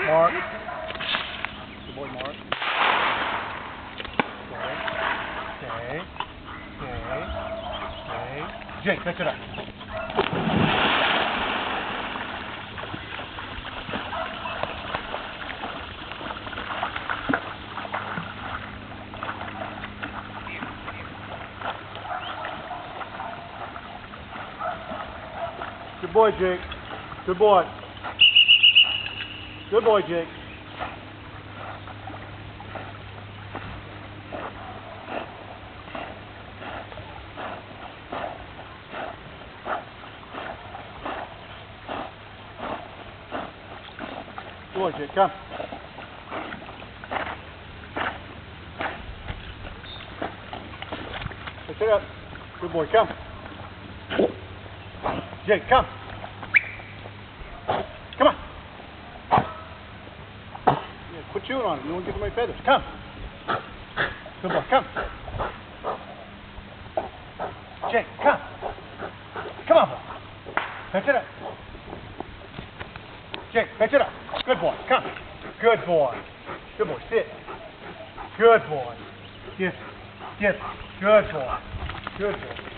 Mark. Good boy, Mark. Okay. Jake, catch it up. Good boy, Jake. Good boy. Good boy, Jake. Good boy, Jake. Come. Pick it up. Good boy. Come. Jake, come. Come on. Yeah, quit chewing on it. You won't get so many feathers. Come. Good boy. Come. Jake, come. Come on, boy. Fetch it up. Jake, fetch it up. Good boy. Come. Good boy. Good boy. Sit. Good boy. Yes. Yes. Good boy. Good boy.